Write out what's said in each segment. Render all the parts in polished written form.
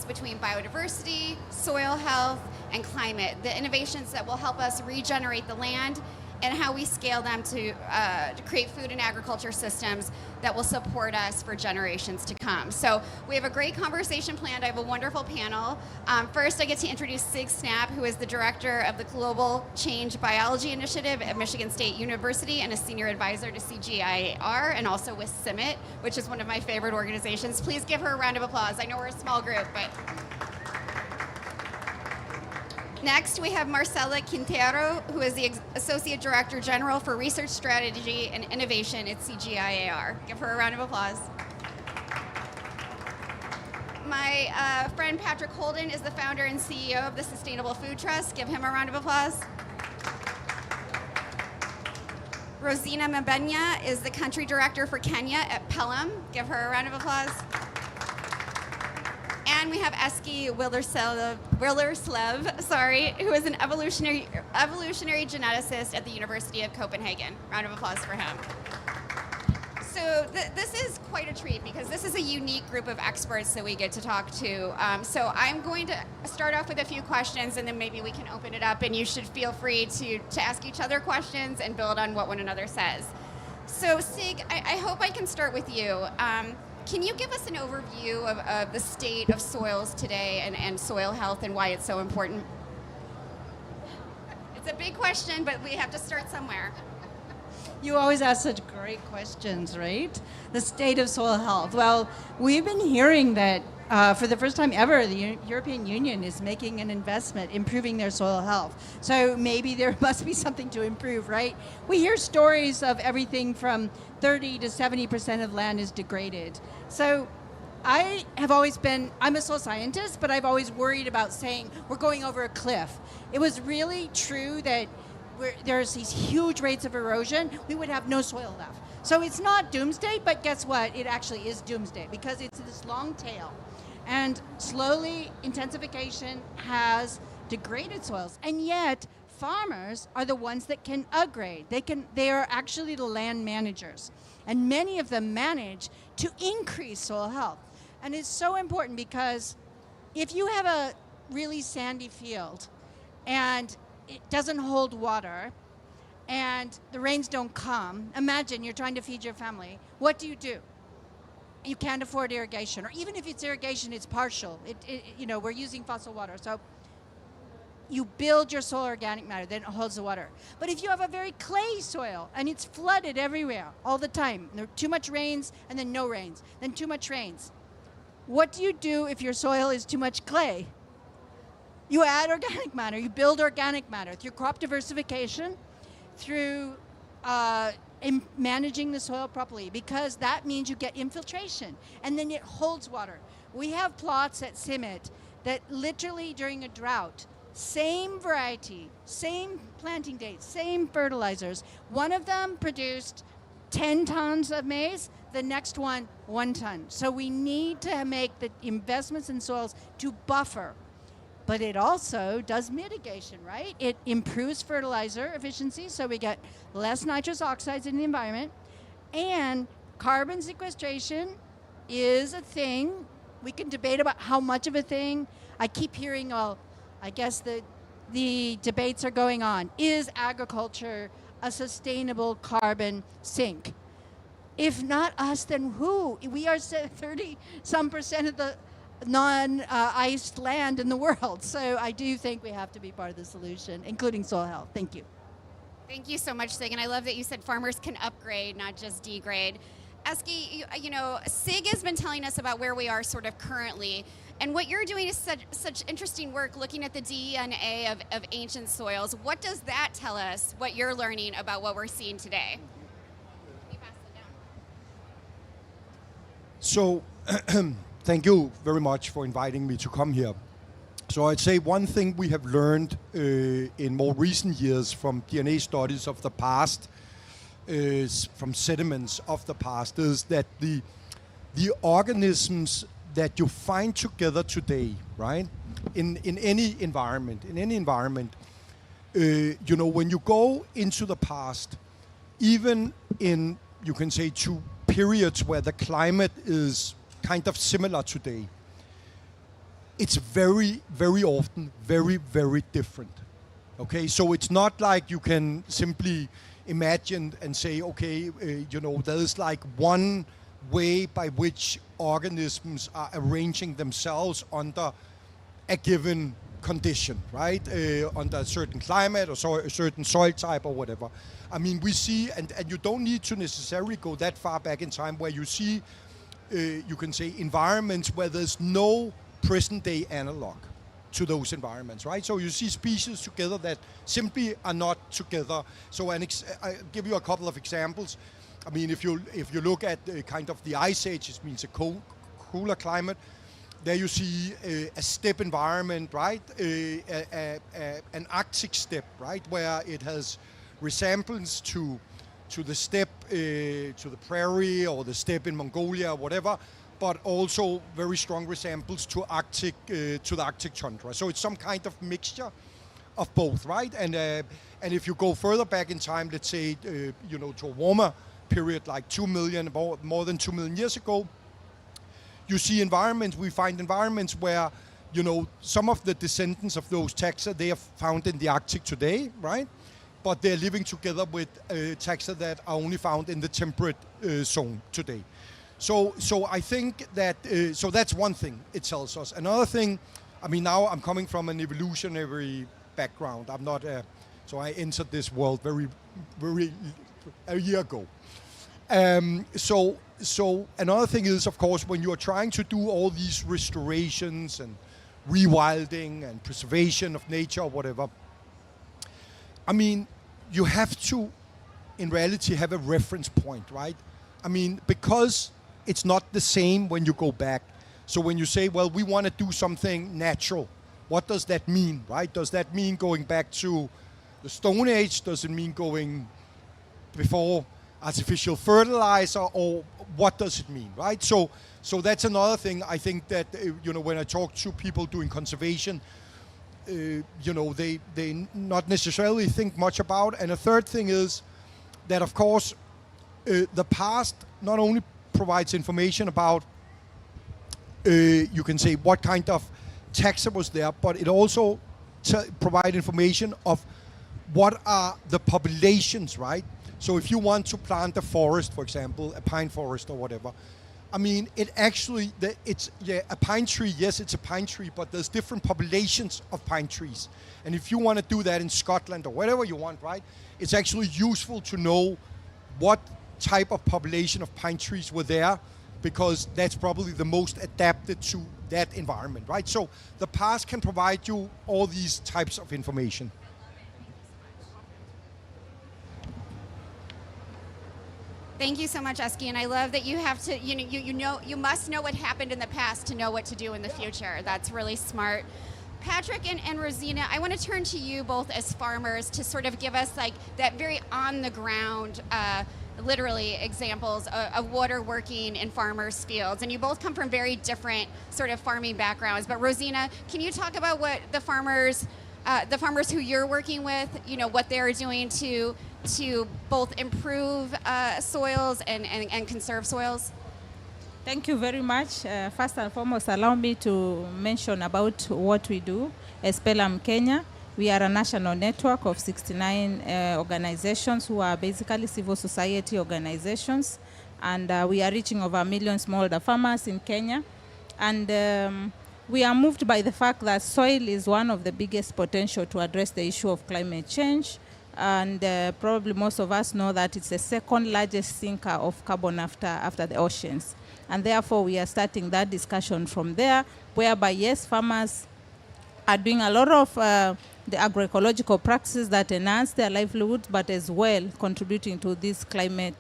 between biodiversity, soil health, and climate, the innovations that will help us regenerate the land, and how we scale them to create food and agriculture systems that will support us for generations to come. So we have a great conversation planned. I have a wonderful panel. First, I get to introduce Sieg Snapp, who is the director of the Global Change Biology Initiative at Michigan State University and a senior advisor to CGIAR, and also with CIAT, which is one of my favorite organizations. Please give her a round of applause. I know we're a small group, but... Next, we have Marcela Quintero, who is the Associate Director General for Research Strategy and Innovation at CGIAR. Give her a round of applause. My friend Patrick Holden is the founder and CEO of the Sustainable Food Trust. Give him a round of applause. Rosina Mbenya is the Country Director for Kenya at Pelham. Give her a round of applause. And we have Eski Willerslev, who is an evolutionary geneticist at the University of Copenhagen. Round of applause for him. So this is quite a treat because this is a unique group of experts that we get to talk to. So I'm going to start off with a few questions, and then maybe we can open it up, and you should feel free to ask each other questions and build on what one another says. So Sieg, I hope I can start with you. Can you give us an overview of the state of soils today and soil health and why it's so important? It's a big question, but we have to start somewhere. You always ask such great questions, right? The state of soil health. Well, we've been hearing that for the first time ever, the European Union is making an investment improving their soil health. So maybe there must be something to improve, right? We hear stories of everything from 30 to 70% of land is degraded. So I have always been, I'm a soil scientist, but I've always worried about saying we're going over a cliff. It was really true that there's these huge rates of erosion, we would have no soil left. So it's not doomsday, but guess what? It actually is doomsday because it's this long tail. And slowly, intensification has degraded soils. And yet, farmers are the ones that can upgrade. They are actually the land managers. And many of them manage to increase soil health. And it's so important because if you have a really sandy field and it doesn't hold water and the rains don't come, imagine you're trying to feed your family. What do? You can't afford irrigation, or even if it's irrigation, it's partial. We're using fossil water. So you build your soil organic matter, then it holds the water. But if you have a very clay soil and it's flooded everywhere all the time, there are too much rains and then no rains, then too much rains. What do you do if your soil is too much clay? You add organic matter, you build organic matter through crop diversification, through managing the soil properly, because that means you get infiltration and then it holds water. We have plots at CIAT that literally during a drought, same variety, same planting date, same fertilizers. One of them produced 10 tons of maize, the next one 1 ton. So we need to make the investments in soils to buffer. But it also does mitigation, right? It improves fertilizer efficiency, so we get less nitrous oxides in the environment. And carbon sequestration is a thing. We can debate about how much of a thing. I keep hearing, I guess the debates are going on. Is agriculture a sustainable carbon sink? If not us, then who? We are 30-some% of the non-iced land in the world. So I do think we have to be part of the solution, including soil health. Thank you. Thank you so much, Sieg. And I love that you said farmers can upgrade, not just degrade. Eski, Sieg has been telling us about where we are sort of currently. And what you're doing is such interesting work looking at the DNA of ancient soils. What does that tell us, what you're learning about what we're seeing today? Can you pass it down? So, thank you very much for inviting me to come here. So I'd say one thing we have learned in more recent years from DNA studies of the past, from sediments of the past, is that the organisms that you find together today, right, in any environment, when you go into the past, even in, you can say, to periods where the climate is kind of similar today, it's very, very often very, very different. Okay, so it's not like you can simply imagine and say, okay, there's like one way by which organisms are arranging themselves under a given condition, right? Under a certain climate or a certain soil type or whatever. I mean, we see, and you don't need to necessarily go that far back in time, where you see, you can say, environments where there's no present day analog to those environments, right? So you see species together that simply are not together. So I'll give you a couple of examples. I mean, if you look at kind of the ice age, it means a cooler climate. There you see a steppe environment, right? An Arctic steppe, right, where it has resemblance to the steppe, to the prairie or the steppe in Mongolia or whatever, but also very strong resemblance to the Arctic tundra. So it's some kind of mixture of both, right? And if you go further back in time, let's say, to a warmer period like 2 million, more than 2 million years ago, you see we find environments where, some of the descendants of those taxa, they are found in the Arctic today, right? But they're living together with taxa that are only found in the temperate zone today. So I think that, so that's one thing it tells us. Another thing, I mean, now I'm coming from an evolutionary background. I'm not, so I entered this world very, very a year ago. So another thing is, of course, when you are trying to do all these restorations and rewilding and preservation of nature or whatever, I mean, you have to, in reality, have a reference point, right? I mean, because it's not the same when you go back. So when you say, well, we want to do something natural, what does that mean, right? Does that mean going back to the Stone Age? Does it mean going before artificial fertilizer, or what does it mean, right? So that's another thing. I think that, when I talk to people doing conservation, they not necessarily think much about. And a third thing is that, of course, the past not only provides information about, you can say, what kind of taxa was there, but it also provides information of what are the populations, right? So if you want to plant a forest, for example, a pine forest or whatever, I mean, it actually, a pine tree, yes, it's a pine tree, but there's different populations of pine trees. And if you want to do that in Scotland or wherever you want, right, it's actually useful to know what type of population of pine trees were there, because that's probably the most adapted to that environment, right? So the past can provide you all these types of information. Thank you so much, Eski, and I love that you have to, you must know what happened in the past to know what to do in the future. That's really smart. Patrick and Rosina, I want to turn to you both as farmers to sort of give us like that very on the ground, literally examples of what are working in farmers' fields. And you both come from very different sort of farming backgrounds. But Rosina, can you talk about what the farmers who you're working with, what they're doing to both improve soils and conserve soils? Thank you very much. First and foremost, allow me to mention about what we do as Pelham Kenya. We are a national network of 69 organizations who are basically civil society organizations, and we are reaching over 1 million smallholder farmers in Kenya. And we are moved by the fact that soil is one of the biggest potential to address the issue of climate change. And probably most of us know that it's the second largest sinker of carbon after the oceans. And therefore, we are starting that discussion from there, whereby, yes, farmers are doing a lot of the agroecological practices that enhance their livelihoods, but as well contributing to this climate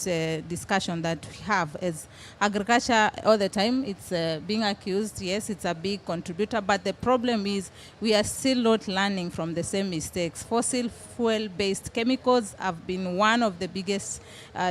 discussion that we have. As agriculture all the time, it's being accused, yes, it's a big contributor, but the problem is we are still not learning from the same mistakes. Fossil fuel-based chemicals have been one of the biggest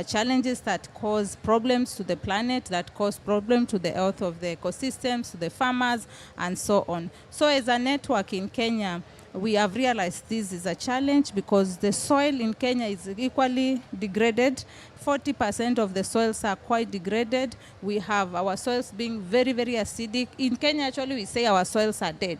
challenges that cause problems to the planet, that cause problems to the health of the ecosystems, to the farmers, and so on. So as a network in Kenya, we have realized this is a challenge because the soil in Kenya is equally degraded. 40% of the soils are quite degraded. We have our soils being very, very acidic. In Kenya, actually, we say our soils are dead,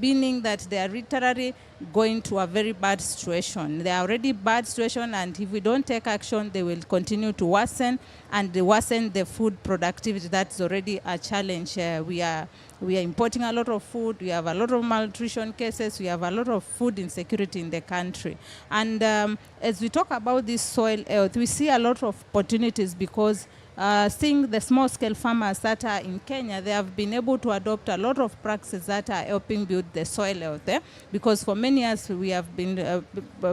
meaning that they are literally going to a very bad situation. They are already bad situation, and if we don't take action, they will continue to worsen, and they worsen the food productivity. That's already a challenge. We are importing a lot of food. We have a lot of malnutrition cases. We have a lot of food insecurity in the country. And as we talk about this soil health, we see a lot of opportunities because seeing the small-scale farmers that are in Kenya, they have been able to adopt a lot of practices that are helping build the soil out there. Because for many years, we have been,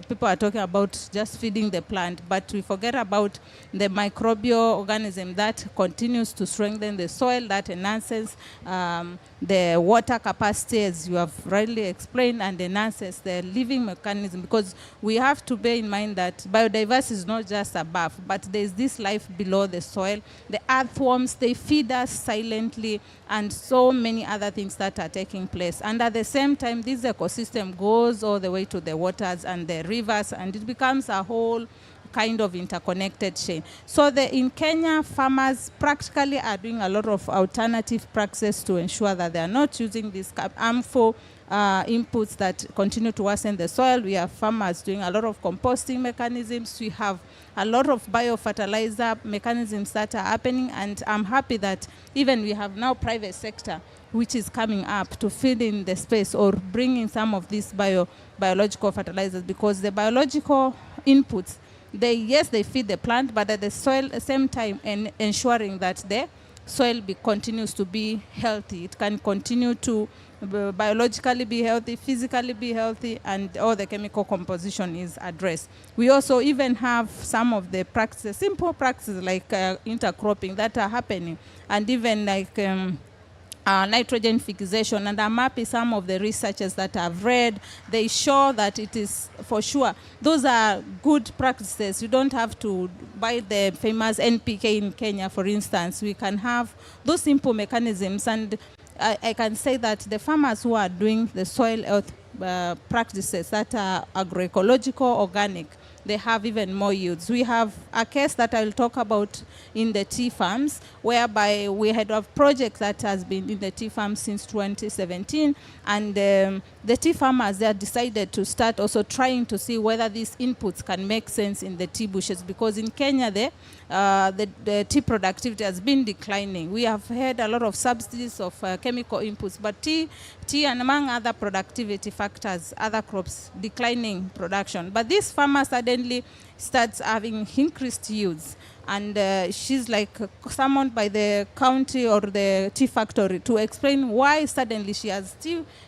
people are talking about just feeding the plant, but we forget about the microbial organism that continues to strengthen the soil, that enhances the water capacity, as you have rightly explained, and enhances the living mechanism. Because we have to bear in mind that biodiversity is not just above, but there's this life below the soil. The earthworms, they feed us silently, and so many other things that are taking place. And at the same time, this ecosystem goes all the way to the waters and the rivers, and it becomes a whole kind of interconnected chain. So in Kenya, farmers practically are doing a lot of alternative practices to ensure that they are not using these harmful inputs that continue to worsen the soil. We have farmers doing a lot of composting mechanisms. We have a lot of biofertilizer mechanisms that are happening, and I'm happy that even we have now private sector which is coming up to fill in the space or bring in some of these biological fertilizers, because the biological inputs, they feed the plant, but at the same time ensuring that the soil continues to be healthy. It can continue to biologically be healthy, physically be healthy, and all the chemical composition is addressed. We also even have some of the practices, simple practices like intercropping that are happening, and even like nitrogen fixation. And I'm happy some of the researchers that I've read, they show that it is for sure. Those are good practices. You don't have to buy the famous NPK in Kenya, for instance. We can have those simple mechanisms, and I can say that the farmers who are doing the soil health practices that are agroecological, organic, they have even more yields. We have a case that I'll talk about in the tea farms, whereby we had a project that has been in the tea farms since 2017, and the tea farmers, they have decided to start also trying to see whether these inputs can make sense in the tea bushes, because in Kenya, the tea productivity has been declining. We have had a lot of subsidies of chemical inputs, but tea and among other productivity factors, other crops declining production. But this farmer suddenly starts having increased yields, and she's like summoned by the county or the tea factory to explain why suddenly she has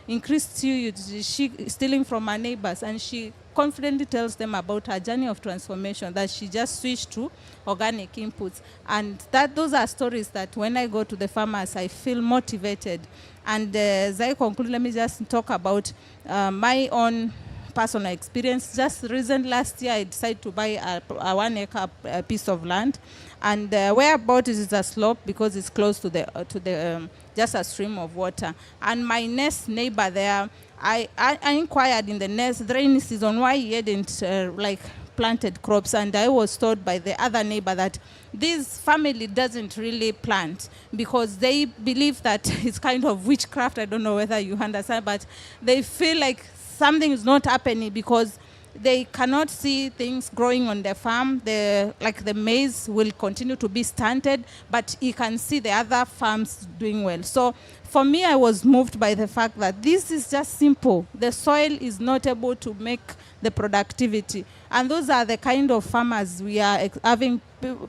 increased yields. She stealing from her neighbors, and she confidently tells them about her journey of transformation, that she just switched to organic inputs. And those are stories that when I go to the farmers, I feel motivated. And as I conclude, let me just talk about my own personal experience. Just recent last year, I decided to buy a 1 acre piece of land, and where I bought it is a slope because it's close to the just a stream of water. And my next neighbor there, I inquired in the next rainy season why he hadn't planted crops, and I was told by the other neighbor that this family doesn't really plant because they believe that it's kind of witchcraft. I don't know whether you understand, but they feel like something is not happening because they cannot see things growing on the farm. Like the maize will continue to be stunted, but you can see the other farms doing well. So for me, I was moved by the fact that this is just simple. The soil is not able to make the productivity. And those are the kind of farmers we are having.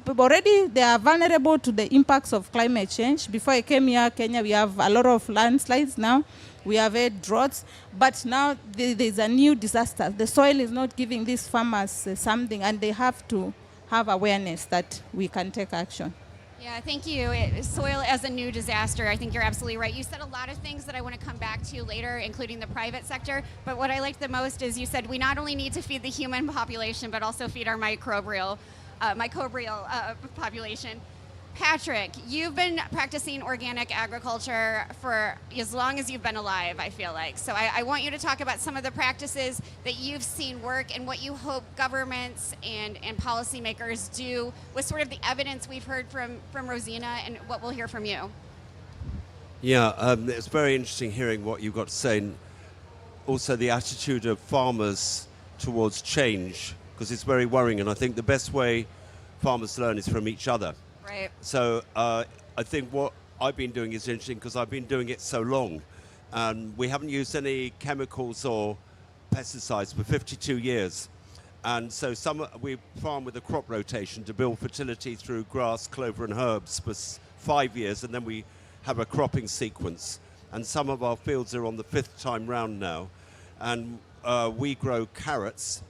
Already, they are vulnerable to the impacts of climate change. Before I came here, Kenya, we have a lot of landslides now. We have had droughts, but now there's a new disaster. The soil is not giving these farmers something, and they have to have awareness that we can take action. Yeah, thank you. Soil as a new disaster, I think you're absolutely right. You said a lot of things that I want to come back to later, including the private sector, but what I liked the most is you said we not only need to feed the human population, but also feed our microbial population. Patrick, you've been practicing organic agriculture for as long as you've been alive, I feel like. So I want you to talk about some of the practices that you've seen work and what you hope governments and policymakers do with sort of the evidence we've heard from Rosina and what we'll hear from you. Yeah, it's very interesting hearing what you've got to say, and also the attitude of farmers towards change, because it's very worrying, and I think the best way farmers learn is from each other. Right. So I think what I've been doing is interesting because I've been doing it so long, and we haven't used any chemicals or pesticides for 52 years. And so we farm with a crop rotation to build fertility through grass, clover and herbs for 5 years, and then we have a cropping sequence. And some of our fields are on the 5th time round now. And we grow carrots.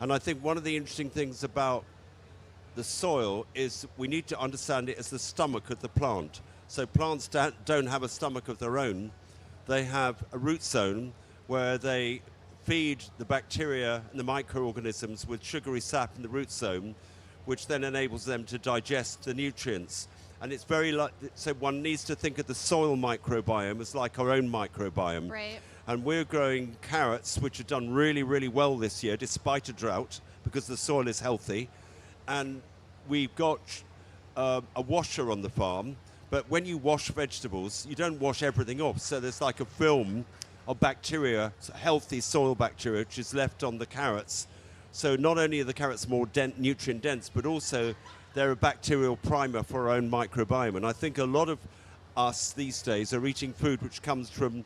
And I think one of the interesting things about the soil is we need to understand it as the stomach of the plant. So plants don't have a stomach of their own. They have a root zone where they feed the bacteria and the microorganisms with sugary sap in the root zone, which then enables them to digest the nutrients. And it's so one needs to think of the soil microbiome as like our own microbiome. Right. And we're growing carrots, which have done really, really well this year, despite a drought, because the soil is healthy. And we've got a washer on the farm, but when you wash vegetables, you don't wash everything off. So there's like a film of bacteria, healthy soil bacteria, which is left on the carrots. So not only are the carrots more nutrient dense, but also they're a bacterial primer for our own microbiome. And I think a lot of us these days are eating food which comes from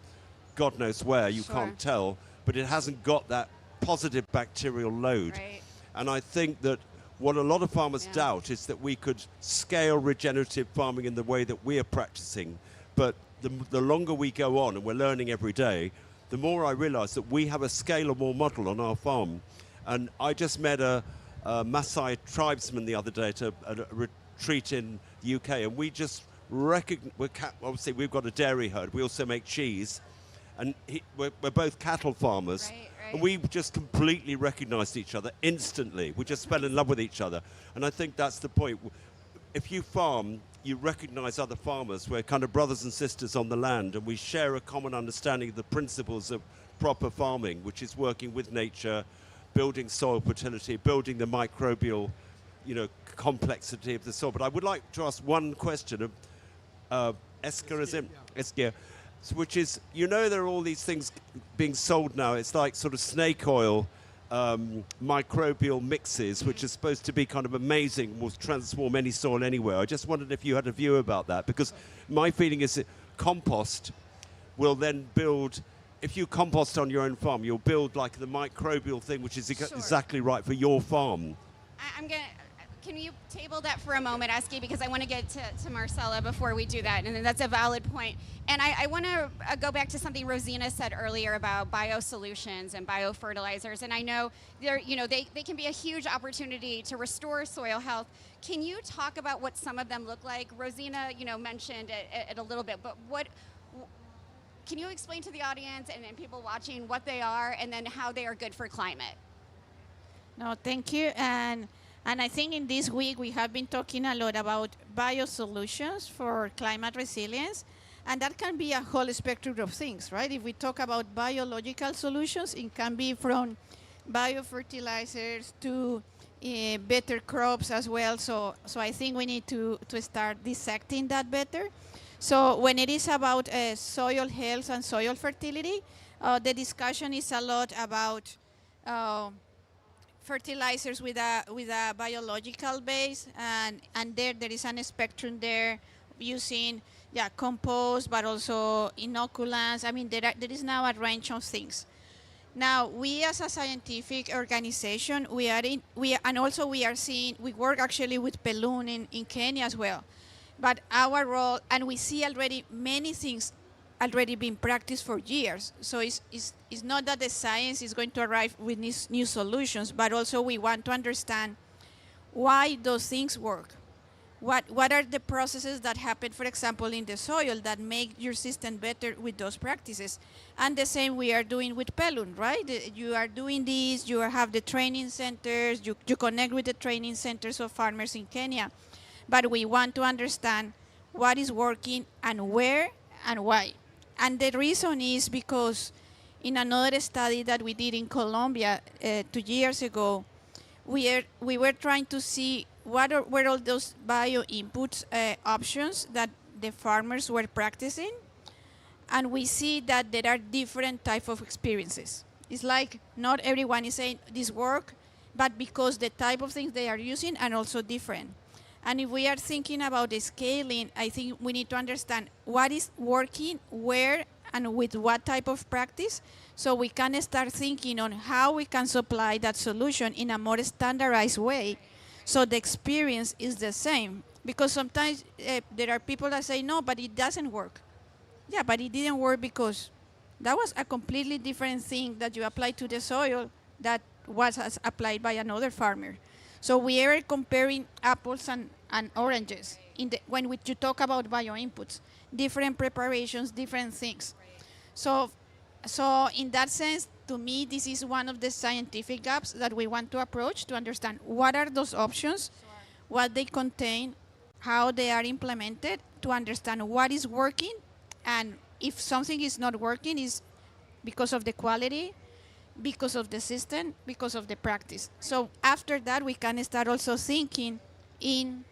God knows where, you Sure. can't tell, but it hasn't got that positive bacterial load. Right. And I think that what a lot of farmers Yeah. doubt is that we could scale regenerative farming in the way that we are practicing. But the longer we go on, and we're learning every day, the more I realize that we have a scalable model on our farm. And I just met a Maasai tribesman the other day at a retreat in the UK, and we just obviously we've got a dairy herd. We also make cheese, and we're both cattle farmers. Right. And we just completely recognized each other instantly. We just fell in love with each other. And I think that's the point. If you farm, you recognize other farmers. We're kind of brothers and sisters on the land, and we share a common understanding of the principles of proper farming, which is working with nature, building soil fertility, building the microbial, complexity of the soil. But I would like to ask one question of Esker, which is, there are all these things being sold now. It's like sort of snake oil microbial mixes, which is supposed to be kind of amazing, will transform any soil anywhere. I just wondered if you had a view about that, because my feeling is that compost will then build, if you compost on your own farm, you'll build like the microbial thing, which is Sure. exactly right for your farm. Can you table that for a moment, Eski, because I want to get to Marcella before we do that, and that's a valid point. And I want to go back to something Rosina said earlier about biosolutions and biofertilizers, and I know they can be a huge opportunity to restore soil health. Can you talk about what some of them look like? Rosina, mentioned it a little bit, but can you explain to the audience and people watching what they are and then how they are good for climate? No, thank you. And I think in this week we have been talking a lot about biosolutions for climate resilience, and that can be a whole spectrum of things, right? If we talk about biological solutions, it can be from biofertilizers to better crops as well. So I think we need to start dissecting that better. So when it is about soil health and soil fertility, the discussion is a lot about fertilizers with a biological base, and there is a spectrum there using compost, but also inoculants. I mean, there is now a range of things. Now, we as a scientific organization, we work actually with Plenary in Kenya as well. But our role, and we see already many things already been practiced for years. So it's not that the science is going to arrive with new solutions, but also we want to understand why those things work. What are the processes that happen, for example, in the soil that make your system better with those practices? And the same we are doing with Pelun, right? You are doing this, you have the training centers, you connect with the training centers of farmers in Kenya. but we want to understand what is working and where and why. And the reason is because in another study that we did in Colombia 2 years ago, we were trying to see what were all those bio inputs options that the farmers were practicing, and we see that there are different types of experiences. It's like not everyone is saying this work, but because the type of things they are using are also different. And if we are thinking about the scaling, I think we need to understand what is working, where, and with what type of practice, so we can start thinking on how we can supply that solution in a more standardized way, so the experience is the same. Because sometimes there are people that say, no, but it doesn't work. Yeah, but it didn't work because that was a completely different thing that you applied to the soil that was applied by another farmer. So we are comparing apples and oranges when you talk about bio inputs, different preparations, different things. So in that sense, to me, this is one of the scientific gaps that we want to approach to understand what are those options, what they contain, how they are implemented, to understand what is working, and if something is not working, is because of the quality, because of the system, because of the practice. So after that, we can start also thinking in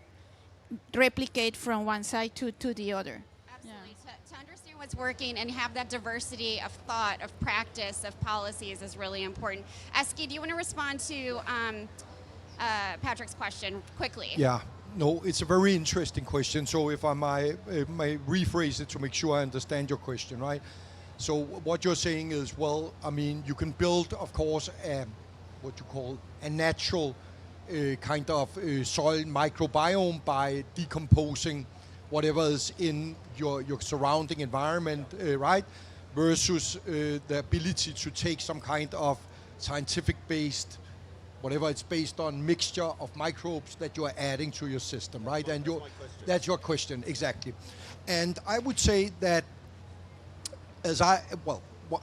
replicate from one side to the other. Absolutely. To understand what's working and have that diversity of thought, of practice, of policies is really important. Eski, do you want to respond to Patrick's question quickly? Yeah. No, it's a very interesting question. So if I may rephrase it to make sure I understand your question, right? So what you're saying is, well, I mean, you can build, of course, what you call a natural kind of soil microbiome by decomposing whatever is in your surrounding environment, right? Versus the ability to take some kind of scientific-based, whatever it's based on, mixture of microbes that you are adding to your system, right? And that's your question, exactly. And I would say that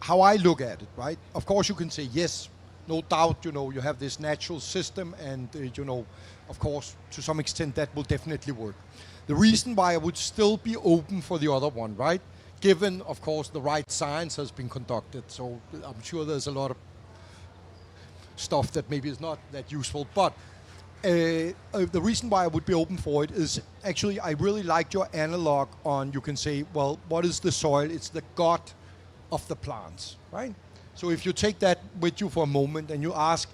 how I look at it, right? Of course, you can say, yes, no doubt, you have this natural system, and, of course, to some extent, that will definitely work. The reason why I would still be open for the other one, right? Given, of course, the right science has been conducted. So I'm sure there's a lot of stuff that maybe is not that useful. But the reason why I would be open for it is actually I really liked your analog on, you can say, well, what is the soil? It's the gut of the plants, right? So if you take that with you for a moment and you ask,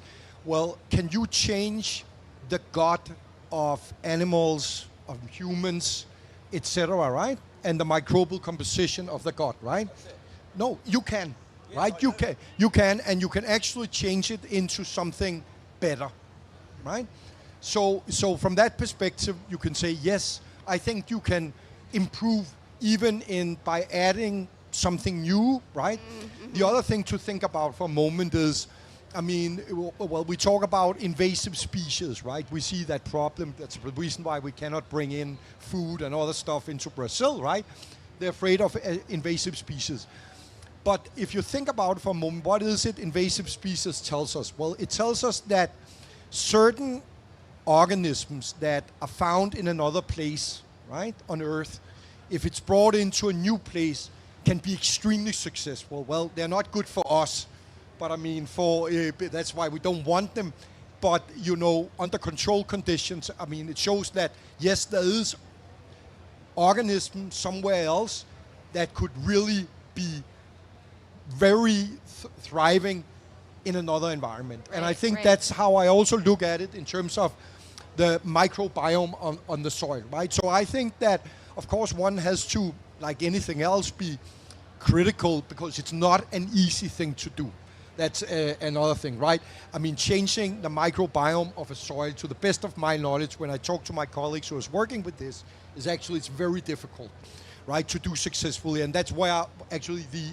well, can you change the gut of animals, of humans, etc., right? And the microbial composition of the gut, right? No, you can, right? You can, and you can actually change it into something better, right? So from that perspective, you can say, yes, I think you can improve even by adding something new, right? Mm-hmm. The other thing to think about for a moment is, I mean, well, we talk about invasive species, right? We see that problem. That's the reason why we cannot bring in food and other stuff into Brazil, right? They're afraid of invasive species. But if you think about it for a moment, what is it invasive species tells us? Well, it tells us that certain organisms that are found in another place, right, on Earth, if it's brought into a new place, can be extremely successful. Well, they're not good for us, but I mean, that's why we don't want them. But, under control conditions, I mean, it shows that, yes, there is organisms somewhere else that could really be very thriving in another environment. Right, and I think that's how I also look at it in terms of the microbiome on the soil, right? So I think that, of course, one has to, like anything else, be critical, because it's not an easy thing to do. That's another thing, right? I mean, changing the microbiome of a soil, to the best of my knowledge, when I talk to my colleagues who is working with this, is actually, it's very difficult, right, to do successfully. And that's where actually the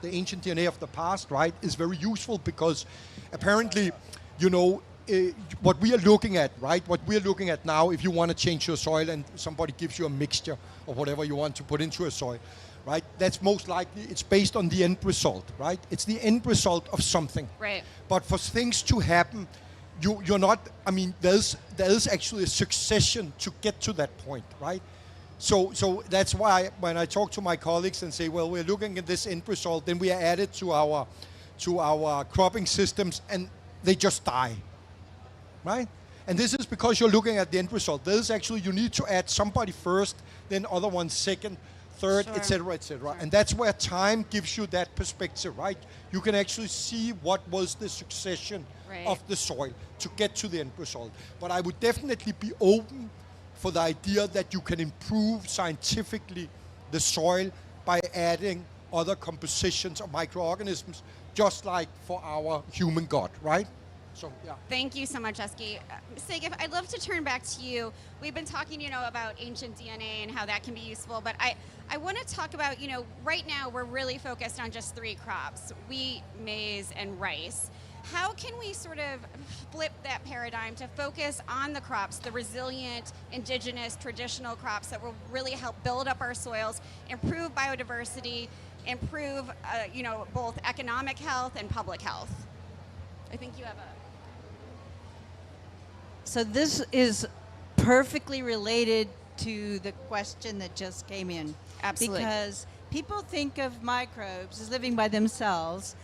ancient DNA of the past, right, is very useful, because apparently, what we are looking at, right, what we are looking at now, if you want to change your soil and somebody gives you a mixture of whatever you want to put into a soil, right, that's most likely, it's based on the end result, right? It's the end result of something. Right. But for things to happen, you're not, I mean, there is actually a succession to get to that point, right? So that's why when I talk to my colleagues and say, well, we're looking at this end result, then we add it to our cropping systems, and they just die, right? And this is because you're looking at the end result. There's actually, you need to add somebody first, then other ones second, third, Sure. etc., etc. Sure. And that's where time gives you that perspective, right? You can actually see what was the succession Right. of the soil to get to the end result. But I would definitely be open for the idea that you can improve scientifically the soil by adding other compositions of microorganisms, just like for our human gut, right? So, yeah. Thank you so much, Eski. Sieg, I'd love to turn back to you. We've been talking, about ancient DNA and how that can be useful, but I want to talk about, right now we're really focused on just 3 crops, wheat, maize, and rice. How can we sort of flip that paradigm to focus on the crops, the resilient, indigenous, traditional crops that will really help build up our soils, improve biodiversity, improve, both economic health and public health? I think you have a... So this is perfectly related to the question that just came in. Absolutely. Because people think of microbes as living by themselves,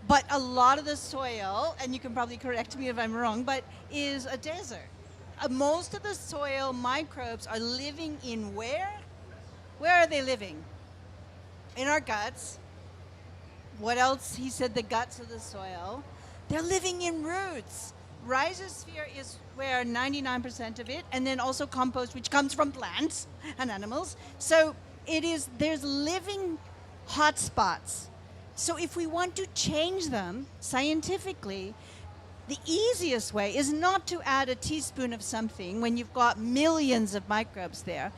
but a lot of the soil, and you can probably correct me if I'm wrong, but is a desert. Most of the soil microbes are living in where? Where are they living? In our guts. What else? He said the guts of the soil. They're living in roots. Rhizosphere is where 99% of it, and then also compost, which comes from plants and animals. So there's living hotspots. So if we want to change them scientifically, the easiest way is not to add a teaspoon of something when you've got millions of microbes there.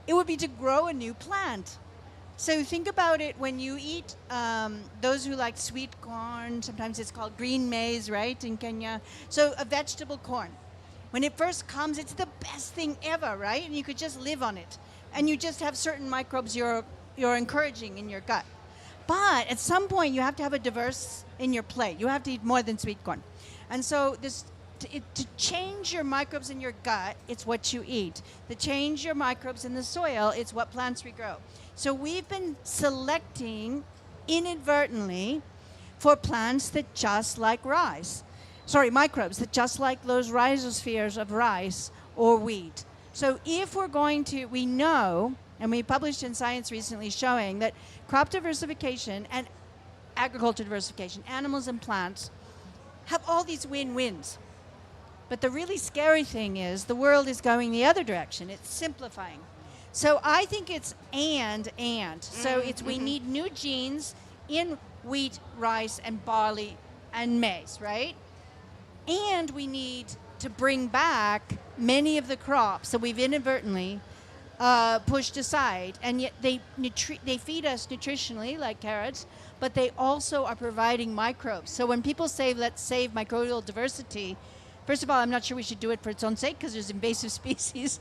It would be to grow a new plant. So think about it when you eat, those who like sweet corn, sometimes it's called green maize, right, in Kenya. So a vegetable corn. When it first comes, it's the best thing ever, right? And you could just live on it. And you just have certain microbes you're encouraging in your gut. But at some point, you have to have a diverse in your plate. You have to eat more than sweet corn. And so to change your microbes in your gut, it's what you eat. To change your microbes in the soil, it's what plants regrow. So we've been selecting inadvertently for plants that just like rice. Sorry, microbes that just like those rhizospheres of rice or wheat. So if we're going to, we know, and we published in Science recently showing that crop diversification and agriculture diversification, animals and plants, have all these win-wins. But the really scary thing is the world is going the other direction. It's simplifying. So I think it's and. So it's we need new genes in wheat, rice, and barley, and maize, right? And we need to bring back many of the crops that we've inadvertently pushed aside, and yet they feed us nutritionally, like carrots, but they also are providing microbes. So when people say, let's save microbial diversity, first of all, I'm not sure we should do it for its own sake because there's invasive species,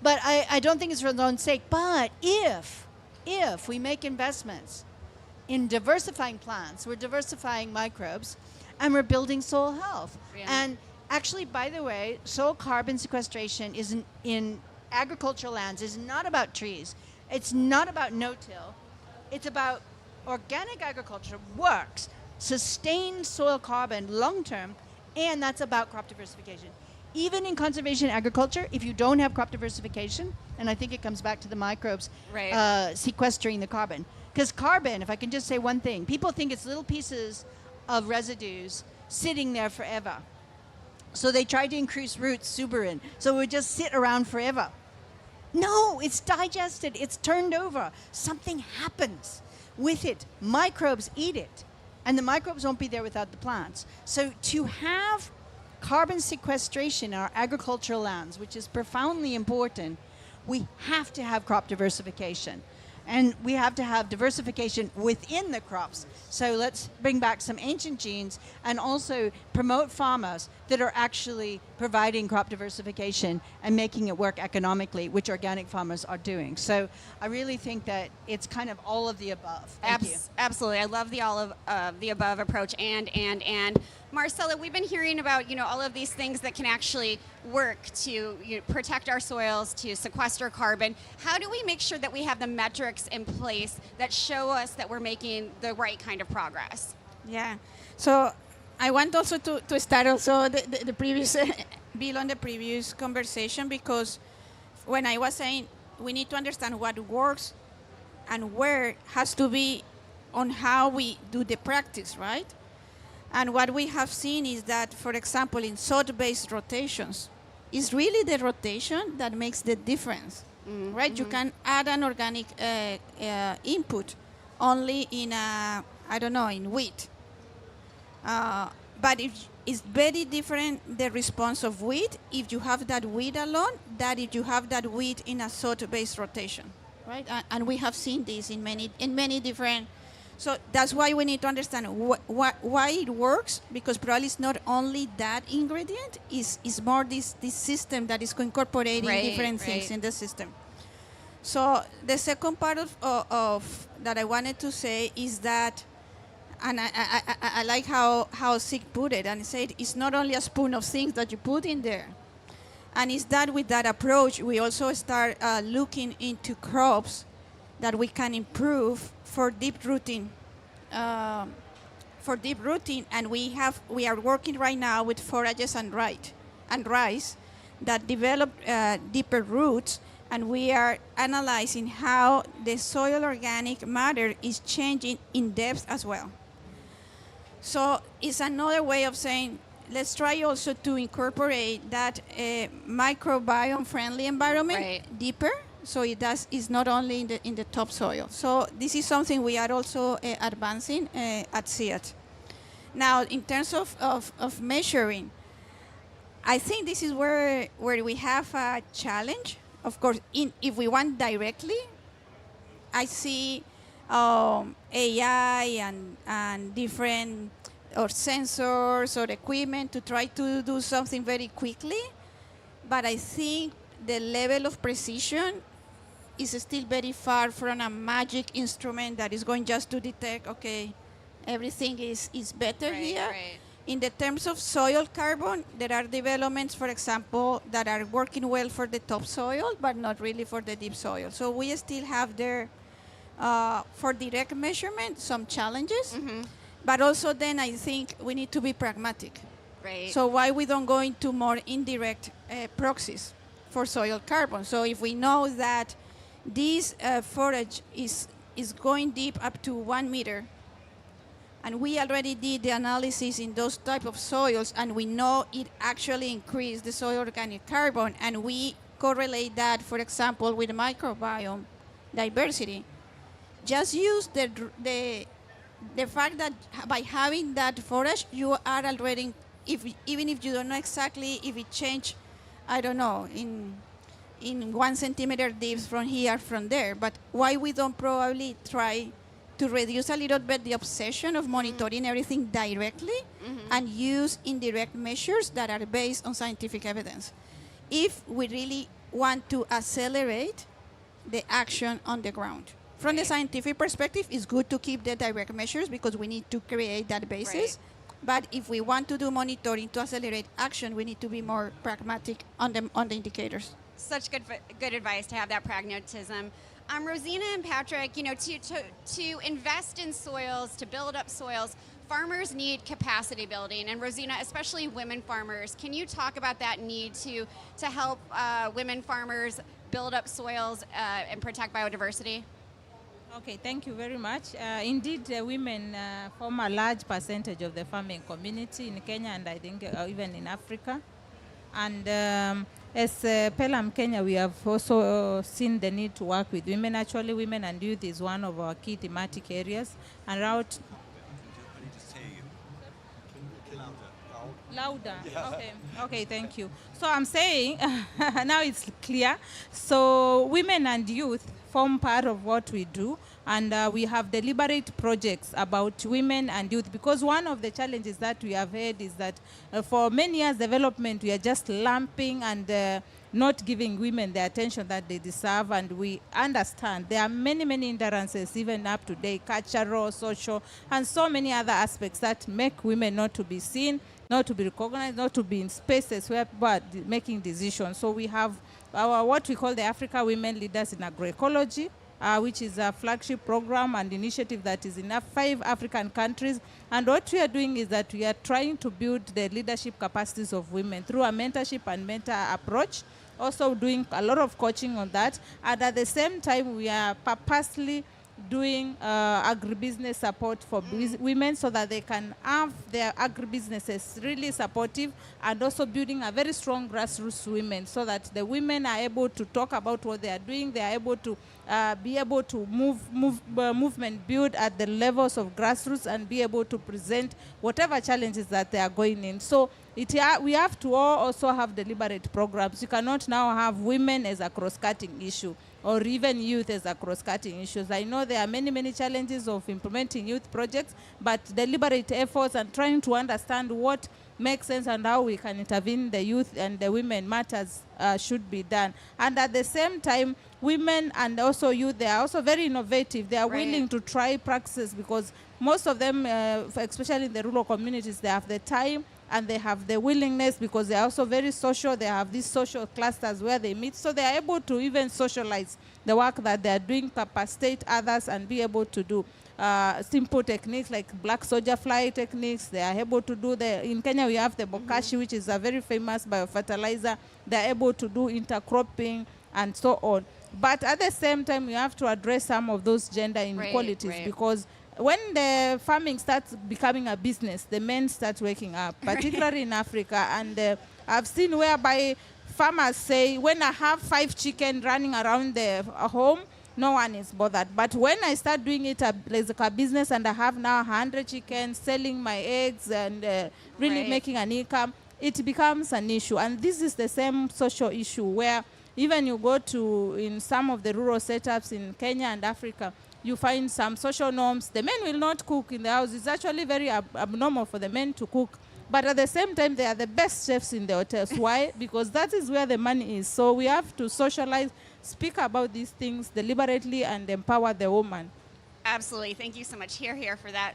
but I don't think it's for its own sake. But if we make investments in diversifying plants, we're diversifying microbes, and we're building soil health. Yeah. And actually, by the way, soil carbon sequestration is in agricultural lands is not about trees. It's not about no-till. It's about organic agriculture works, sustained soil carbon long-term, and that's about crop diversification. Even in conservation agriculture, if you don't have crop diversification, and I think it comes back to the microbes sequestering the carbon. Because carbon, if I can just say one thing, people think it's little pieces of residues sitting there forever. So they try to increase roots, suberin, so it would just sit around forever. No, it's digested, it's turned over. Something happens with it. Microbes eat it, and the microbes won't be there without the plants. So to have carbon sequestration in our agricultural lands, which is profoundly important, we have to have crop diversification. And we have to have diversification within the crops. So let's bring back some ancient genes and also promote farmers that are actually providing crop diversification and making it work economically, which organic farmers are doing. So I really think that it's kind of all of the above. Thank you. Absolutely. I love the all of the above approach. And Marcella, we've been hearing about, all of these things that can actually work to protect our soils, to sequester carbon. How do we make sure that we have the metrics in place that show us that we're making the right kind of progress? Yeah. So I want also to start also the previous bill on the previous conversation, because when I was saying we need to understand what works and where has to be on how we do the practice, right? And what we have seen is that, for example, in sod-based rotations, it's really the rotation that makes the difference, right? You can add an organic input only in, in wheat. But it's very different, the response of wheat, if you have that wheat alone, than if you have that wheat in a sod-based rotation, right? And we have seen this in many different. So that's why we need to understand why it works, because probably it's not only that ingredient, it's more this system that is incorporating different things in the system. So the second part of that I wanted to say is that, and I like how Sieg put it, and he said it's not only a spoon of things that you put in there. And it's that with that approach, we also start looking into crops that we can improve for deep rooting. And we are working right now with forages and rice that develop deeper roots, and we are analyzing how the soil organic matter is changing in depth as well. So it's another way of saying, let's try also to incorporate that microbiome-friendly environment deeper, so it's not only in the topsoil. So this is something we are also advancing at CIAT. Now, in terms of measuring, I think this is where we have a challenge. Of course, if we want directly, I see AI and different or sensors or equipment to try to do something very quickly, but I think the level of precision is still very far from a magic instrument that is going just to detect, okay, everything is better here. Right. In the terms of soil carbon, there are developments, for example, that are working well for the topsoil, but not really for the deep soil. So we still have there, for direct measurement, some challenges. But also then I think we need to be pragmatic. Right. So why we don't go into more indirect proxies for soil carbon? So if we know that this forage is going deep up to 1 meter, and we already did the analysis in those type of soils, and we know it actually increased the soil organic carbon, and we correlate that, for example, with microbiome diversity. Just use the fact that by having that forage, you are already, even if you don't know exactly if it changed, I don't know, in 1 centimeter depth from here, from there, but why we don't probably try to reduce a little bit the obsession of monitoring everything directly and use indirect measures that are based on scientific evidence, if we really want to accelerate the action on the ground. From the scientific perspective, it's good to keep the direct measures because we need to create that basis. But if we want to do monitoring to accelerate action, we need to be more pragmatic on the indicators. Such good advice to have that pragmatism. Rosina and Patrick, to invest in soils, to build up soils, farmers need capacity building. And Rosina, especially women farmers, can you talk about that need to help women farmers build up soils and protect biodiversity? Okay, thank you very much. Indeed, women form a large percentage of the farming community in Kenya, and I think even in Africa. And as Pelham Kenya, we have also seen the need to work with women. Actually, women and youth is one of our key thematic areas. And route louder. Okay, thank you. So I'm saying, now it's clear. So women and youth form part of what we do, and we have deliberate projects about women and youth, because one of the challenges that we have had is that for many years development, we are just lumping and not giving women the attention that they deserve, and we understand there are many, many hindrances even up today, cultural, social, and so many other aspects that make women not to be seen, not to be recognized, not to be in spaces where people are making decisions. So we have our what we call the Africa Women Leaders in Agroecology, which is a flagship program and initiative that is in 5 African countries. And what we are doing is that we are trying to build the leadership capacities of women through a mentorship and mentor approach, also doing a lot of coaching on that. And at the same time, we are purposely doing agribusiness support for women so that they can have their agribusinesses really supportive, and also building a very strong grassroots women so that the women are able to talk about what they are doing. They are able to be able to movement build at the levels of grassroots and be able to present whatever challenges that they are going in. So we have to also have deliberate programs. You cannot now have women as a cross-cutting issue, or even youth as a cross-cutting issues. I know there are many, many challenges of implementing youth projects, but deliberate efforts and trying to understand what makes sense and how we can intervene the youth and the women matters should be done. And at the same time, women and also youth, they are also very innovative. They are willing to try practices, because most of them, especially in the rural communities, they have the time and they have the willingness, because they are also very social. They have these social clusters where they meet, so they are able to even socialize the work that they are doing, capacitate others, and be able to do simple techniques like black soldier fly techniques. They are able to do in Kenya we have the bokashi, which is a very famous biofertilizer. They are able to do intercropping and so on. But at the same time, we have to address some of those gender inequalities, because when the farming starts becoming a business, the men start waking up, particularly in Africa. And I've seen whereby farmers say, when I have 5 chicken running around the home, no one is bothered. But when I start doing it like a business, and I have now 100 chickens, selling my eggs and really making an income, it becomes an issue. And this is the same social issue where even you go to in some of the rural setups in Kenya and Africa, you find some social norms. The men will not cook in the house. It's actually very abnormal for the men to cook. But at the same time, they are the best chefs in the hotels. Why? Because that is where the money is. So we have to socialize, speak about these things deliberately, and empower the woman. Absolutely. Thank you so much. Here for that.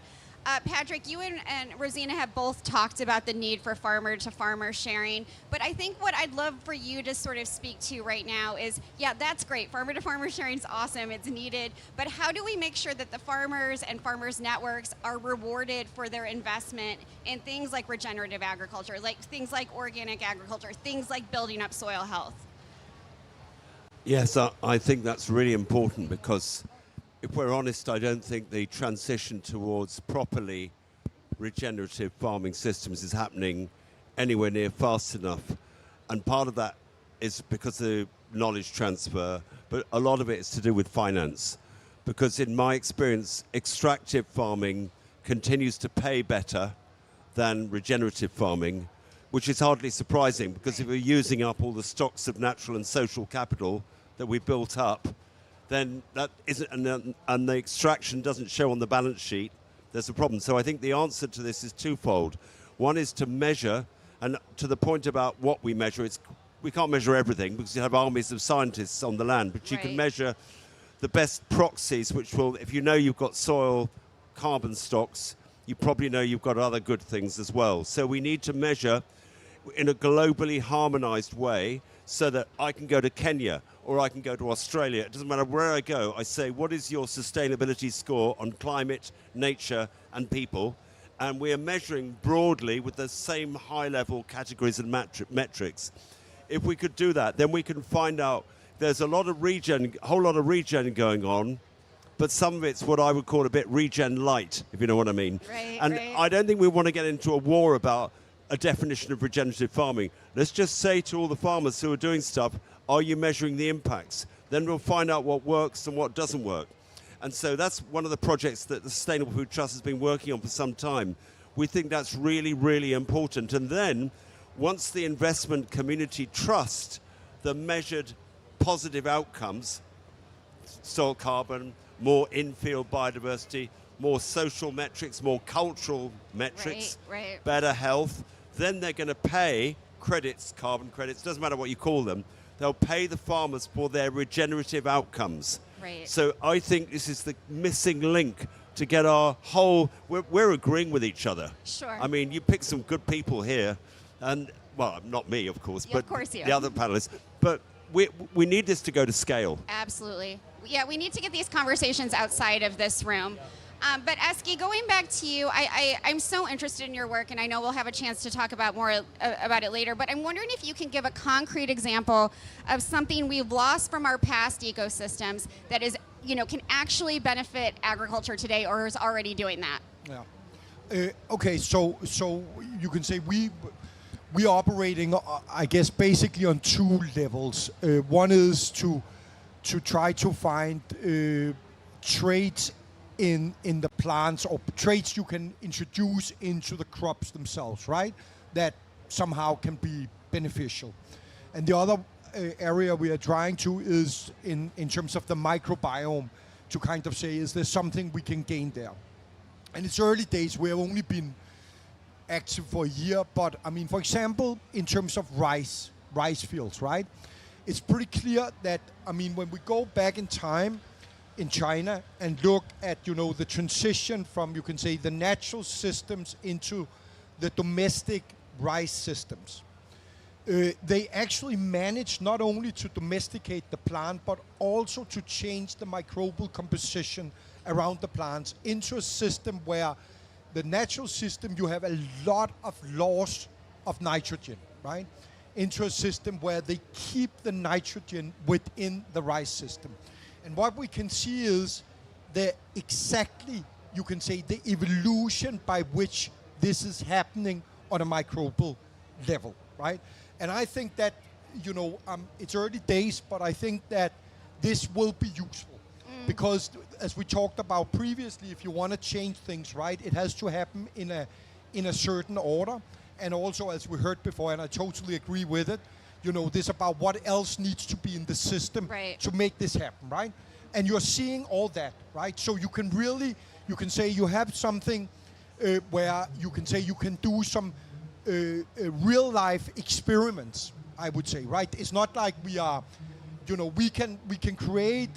Patrick, you and Rosina have both talked about the need for farmer-to-farmer sharing, but I think what I'd love for you to sort of speak to right now is, yeah, that's great. Farmer-to-farmer sharing is awesome. It's needed. But how do we make sure that the farmers and farmers networks are rewarded for their investment in things like regenerative agriculture, like things like organic agriculture, things like building up soil health? Yes, I think that's really important, because if we're honest, I don't think the transition towards properly regenerative farming systems is happening anywhere near fast enough. And part of that is because of knowledge transfer, but a lot of it is to do with finance. Because in my experience, extractive farming continues to pay better than regenerative farming, which is hardly surprising, because if we're using up all the stocks of natural and social capital that we built up, then that isn't, and the extraction doesn't show on the balance sheet, there's a problem. So I think the answer to this is twofold. One is to measure, and to the point about what we measure, we can't measure everything because you have armies of scientists on the land, but you can measure the best proxies, which will, if you know you've got soil carbon stocks, you probably know you've got other good things as well. So we need to measure in a globally harmonized way, so that I can go to Kenya or I can go to Australia. It doesn't matter where I go. I say, what is your sustainability score on climate, nature, and people? And we are measuring broadly with the same high-level categories and metrics. If we could do that, then we can find out there's a whole lot of regen going on, but some of it's what I would call a bit regen light, if you know what I mean. I don't think we want to get into a war about a definition of regenerative farming. Let's just say to all the farmers who are doing stuff, are you measuring the impacts? Then we'll find out what works and what doesn't work. And so that's one of the projects that the Sustainable Food Trust has been working on for some time. We think that's really, really important. And then once the investment community trust the measured positive outcomes, soil carbon, more in-field biodiversity, more social metrics, more cultural metrics, Right. better health, then they're going to pay credits, carbon credits, doesn't matter what you call them, they'll pay the farmers for their regenerative outcomes. Right. So I think this is the missing link to get our whole, we're agreeing with each other. Sure. I mean, you pick some good people here, and, well, not me, of course, Yeah, but of course you. the other panelists. But we need this to go to scale. Absolutely. Yeah, we need to get these conversations outside of this room. But Eski, going back to you, I'm so interested in your work, and I know we'll have a chance to talk about more about it later, but I'm wondering if you can give a concrete example of something we've lost from our past ecosystems that is, can actually benefit agriculture today or is already doing that. Yeah. Okay, so you can say we are operating, I guess, basically on two levels. One is to try to find traits in the plants or traits you can introduce into the crops themselves, right? That somehow can be beneficial. And the other area we are trying to is in terms of the microbiome, to kind of say, is there something we can gain there? And it's early days. We have only been active for a year, but I mean, for example, in terms of rice fields, right? It's pretty clear that, I mean, when we go back in time in China and look at, the transition from, you can say, the natural systems into the domestic rice systems, they actually managed not only to domesticate the plant, but also to change the microbial composition around the plants into a system where the natural system, you have a lot of loss of nitrogen, right? Into a system where they keep the nitrogen within the rice system. And what we can see is you can say, the evolution by which this is happening on a microbial level, right? And I think that, it's early days, but I think that this will be useful. Because as we talked about previously, if you want to change things, right, it has to happen in a certain order. And also, as we heard before, and I totally agree with it, this about what else needs to be in the system to make this happen, right? And you're seeing all that, right? So you can say you have something where you can say you can do some real life experiments, I would say, right? It's not like we are, we can create,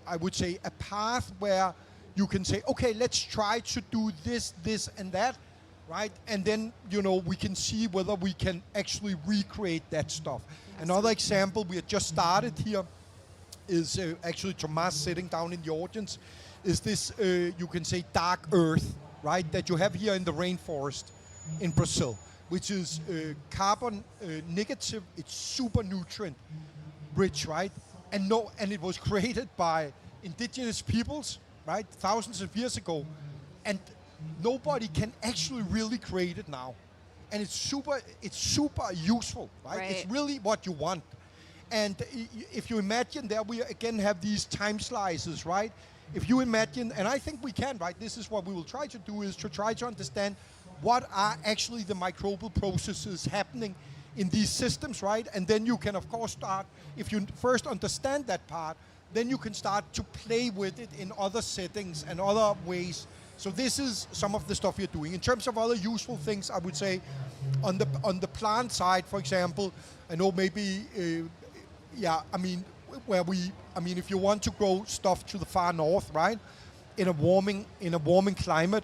I would say, a path where you can say, okay, let's try to do this, and that, right? And then, we can see whether we can actually recreate that stuff. Another example we had just started here is actually Tomas sitting down in the audience, is this, you can say, dark earth, right? That you have here in the rainforest in Brazil, which is carbon negative. It's super nutrient rich, right? And it was created by indigenous peoples, right? Thousands of years ago. And nobody can actually really create it now. And it's super useful, right? It's really what you want. And if you imagine that we again have these time slices, right? If you imagine, and I think we can, right? This is what we will try to do, is to try to understand what are actually the microbial processes happening in these systems, right? And then you can, of course, start, if you first understand that part, then you can start to play with it in other settings and other ways. So this is some of the stuff you're doing. In terms of other useful things, I would say on the plant side, for example, I know maybe, if you want to grow stuff to the far north, right? In a warming climate,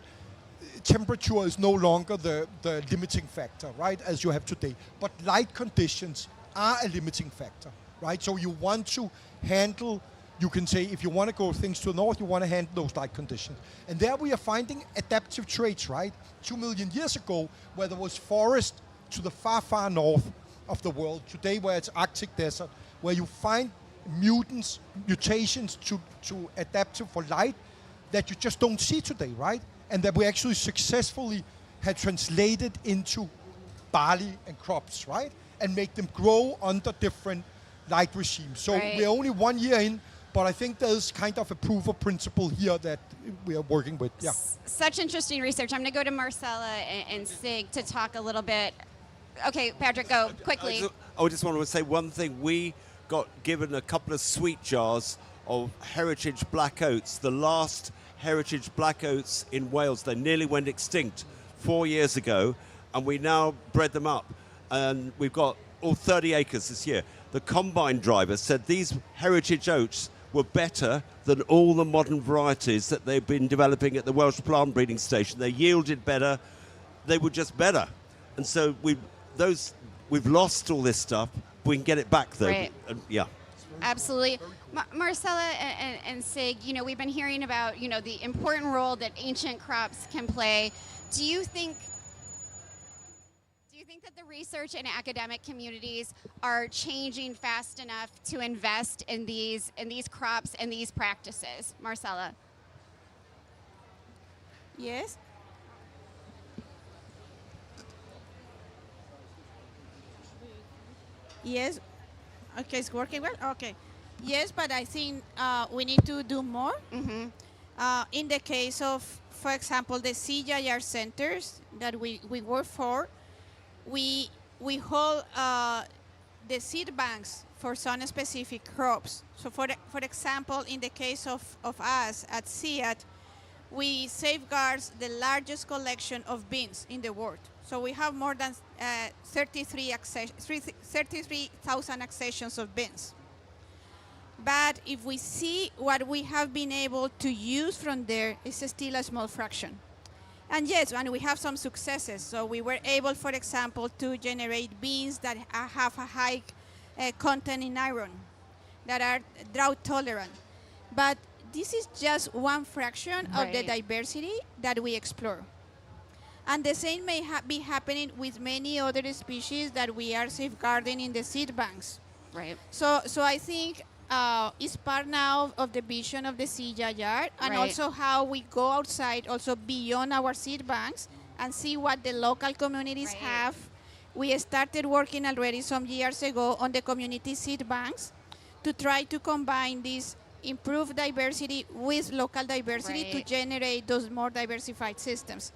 temperature is no longer the limiting factor, right, as you have today. But light conditions are a limiting factor, right? So you want to handle, you can say, if you want to grow things to the north, you want to handle those light conditions. And there we are finding adaptive traits, right? 2 million years ago, where there was forest to the far, far north of the world. Today, where it's Arctic desert, where you find mutations to adaptive for light that you just don't see today, right? And that we actually successfully had translated into barley and crops, right? And make them grow under different light regimes. So we're only 1 year in, but I think there's kind of a proof of principle here that we are working with. Yeah. Such interesting research. I'm going to go to Marcella and Sieg to talk a little bit. Okay, Patrick, go quickly. I just want to say one thing. We got given a couple of sweet jars of heritage black oats. The last heritage black oats in Wales, they nearly went extinct 4 years ago, and we now bred them up. And we've got all 30 acres this year. The combine driver said these heritage oats were better than all the modern varieties that they've been developing at the Welsh Plant Breeding Station. They yielded better. They were just better. And so we've lost all this stuff. We can get it back, though. Right. Yeah. Absolutely. Marcella and Sieg, we've been hearing about, the important role that ancient crops can play. Do you think that the research and academic communities are changing fast enough to invest in these crops and these practices? Marcella? Yes. Yes. Okay, it's working well. Okay. Yes, but I think we need to do more. Mm-hmm. In the case of, for example, the CGIAR centers that we work for, we hold the seed banks for some specific crops. So for example, in the case of us at CIAT, we safeguard the largest collection of beans in the world. So we have more than 33,000 accessions of beans. But if we see what we have been able to use from there, it's still a small fraction. And yes, and we have some successes. So we were able, for example, to generate beans that have a high content in iron, that are drought tolerant. But this is just one fraction of the diversity that we explore. And the same may be happening with many other species that we are safeguarding in the seed banks. Right. So I think it's part now of the vision of the CGIAR, and also how we go outside, also beyond our seed banks, and see what the local communities have. We started working already some years ago on the community seed banks to try to combine this improved diversity with local diversity to generate those more diversified systems.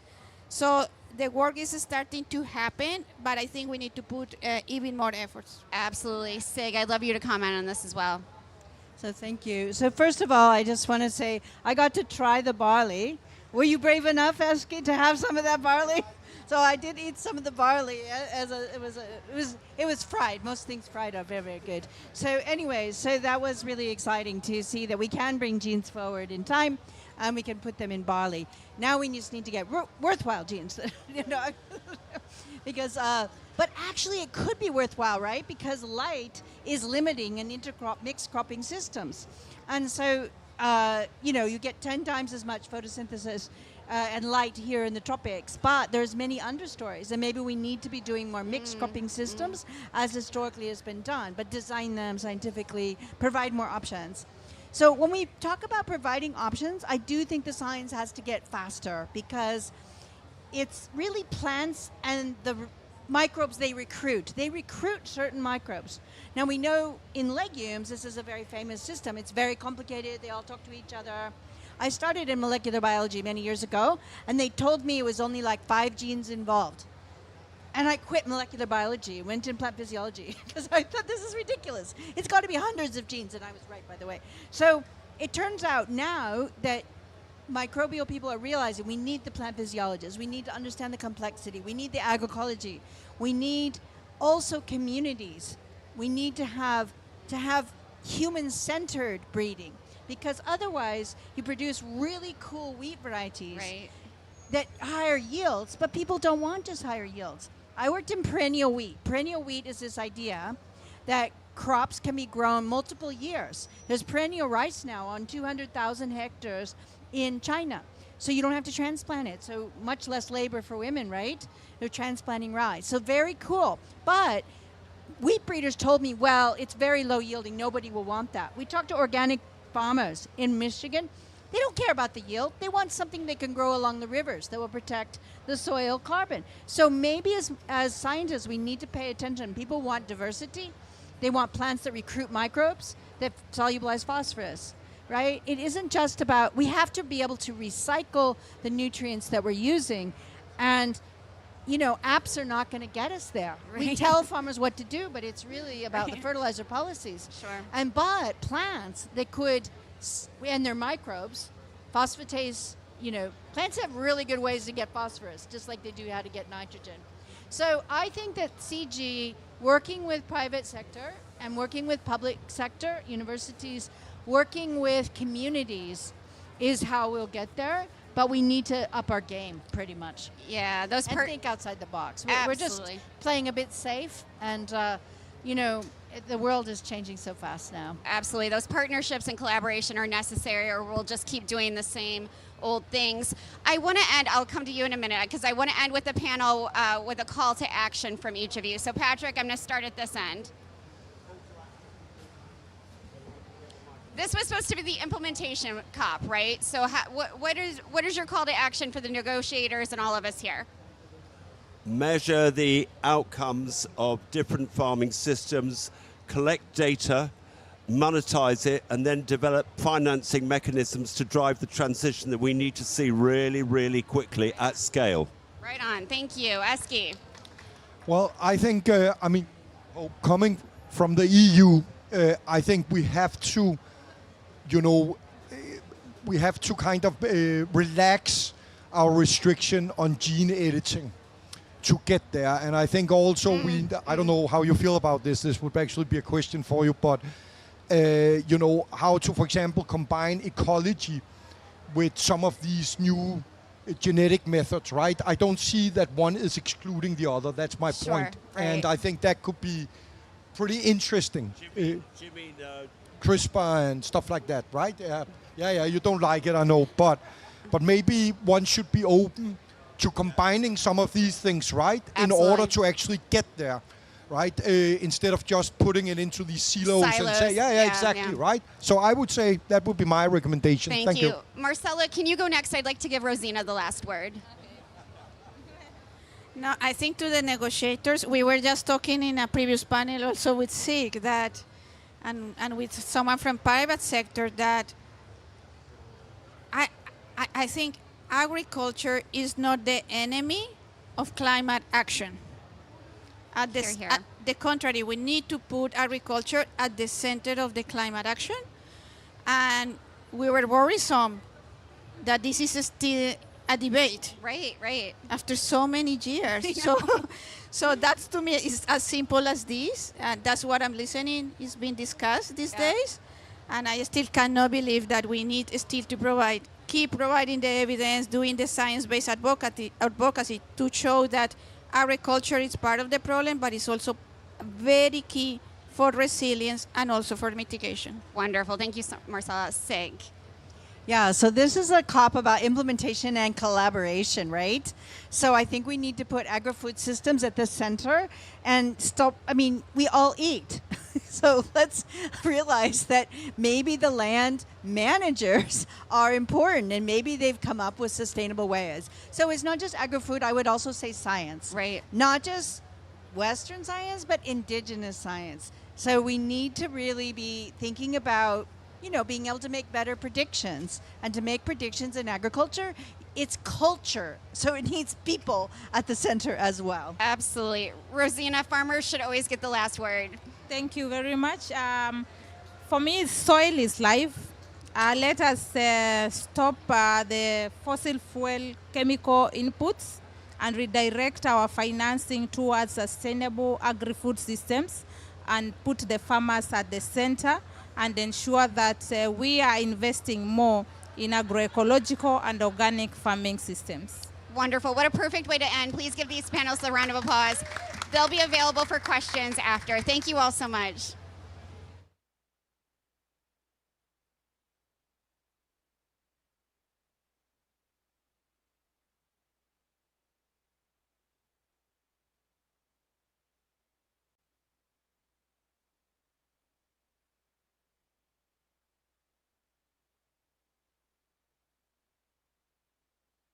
So the work is starting to happen, but I think we need to put even more efforts. Absolutely. Sieg, I'd love you to comment on this as well. So thank you. So first of all, I just want to say I got to try the barley. Were you brave enough, Eski, to have some of that barley? So I did eat some of the barley. It was fried. Most things fried are very, very good. So anyways, so that was really exciting to see that we can bring genes forward in time, and we can put them in barley. Now we just need to get worthwhile genes, because. But actually, it could be worthwhile, right? Because light is limiting in intercrop mixed cropping systems, and so you get 10 times as much photosynthesis and light here in the tropics. But there's many understories, and maybe we need to be doing more mixed cropping systems, as historically has been done, but design them scientifically, provide more options. So when we talk about providing options, I do think the science has to get faster, because it's really plants and the microbes they recruit. They recruit certain microbes. Now we know in legumes this is a very famous system. It's very complicated. They all talk to each other. I started in molecular biology many years ago, and they told me it was only like 5 genes involved. And I quit molecular biology, went in plant physiology, because I thought this is ridiculous. It's got to be hundreds of genes, and I was right, by the way. So it turns out now that microbial people are realizing we need the plant physiologists. We need to understand the complexity. We need the agroecology. We need also communities. We need to have human-centered breeding, because otherwise you produce really cool wheat varieties that higher yields, but people don't want just higher yields. I worked in perennial wheat. Perennial wheat is this idea that crops can be grown multiple years. There's perennial rice now on 200,000 hectares in China. So you don't have to transplant it. So much less labor for women, right? They're transplanting rice. So very cool. But wheat breeders told me, well, it's very low yielding. Nobody will want that. We talked to organic farmers in Michigan. They don't care about the yield. They want something they can grow along the rivers that will protect the soil carbon. So maybe as scientists, we need to pay attention. People want diversity. They want plants that recruit microbes, that solubilize phosphorus, right? It isn't just about, we have to be able to recycle the nutrients that we're using. And apps are not going to get us there. We Right. tell farmers what to do, but it's really about the Right. fertilizer policies. Sure. But plants, they could, and their microbes, phosphatase, plants have really good ways to get phosphorus, just like they do how to get nitrogen. So I think that CG, working with private sector and working with public sector, universities, working with communities is how we'll get there. But we need to up our game pretty much Yeah, those and think outside the box. We're just Absolutely. playing a bit safe, and the world is changing so fast now. Absolutely. Those partnerships and collaboration are necessary, or we'll just keep doing the same old things. I want to end, I'll come to you in a minute, because I want to end with the panel with a call to action from each of you. So Patrick, I'm going to start at this end. This was supposed to be the implementation COP, right? So what is your call to action for the negotiators and all of us here? Measure the outcomes of different farming systems, collect data, monetize it, and then develop financing mechanisms to drive the transition that we need to see really, really quickly at scale. Right on. Thank you. Eski. Well, I think, coming from the EU, I think we have to, kind of relax our restriction on gene editing to get there. And I think also I don't know how you feel about this. This would actually be a question for you, but how to, for example, combine ecology with some of these new genetic methods, right? I don't see that one is excluding the other. That's my Sure, point. right. And I think that could be pretty interesting. Do you mean CRISPR and stuff like that, right? Yeah. You don't like it, I know, but maybe one should be open to combining some of these things, right? In order Absolutely. to actually get there, right? Instead of just putting it into these silos and Silos, say, yeah, exactly, yeah. right? So I would say that would be my recommendation. Thank you. Marcella, can you go next? I'd like to give Rosina the last word. No, I think to the negotiators, we were just talking in a previous panel also with Sieg that, and with someone from private sector that I think agriculture is not the enemy of climate action. At Hear, hear. the contrary, we need to put agriculture at the center of the climate action. And we were worrisome that this is still a debate Right. after so many years. So that's to me is as simple as this. And that's what I'm listening is being discussed these days. And I still cannot believe that we need still to keep providing the evidence, doing the science-based advocacy to show that agriculture is part of the problem, but it's also very key for resilience and also for mitigation. Wonderful. Thank you, Marcella. Sig. Yeah, so this is a COP about implementation and collaboration, right? So I think we need to put agri-food systems at the center and stop. I mean, we all eat. So let's realize that maybe the land managers are important and maybe they've come up with sustainable ways. So it's not just agri-food, I would also say science. Right. Not just Western science, but indigenous science. So we need to really be thinking about being able to make better predictions. And to make predictions in agriculture, it's culture. So it needs people at the center as well. Absolutely. Rosina, farmers should always get the last word. Thank you very much. For me, soil is life. Let us stop the fossil fuel chemical inputs and redirect our financing towards sustainable agri-food systems and put the farmers at the center and ensure that we are investing more in agroecological and organic farming systems. Wonderful. What a perfect way to end. Please give these panelists a round of applause. They'll be available for questions after. Thank you all so much.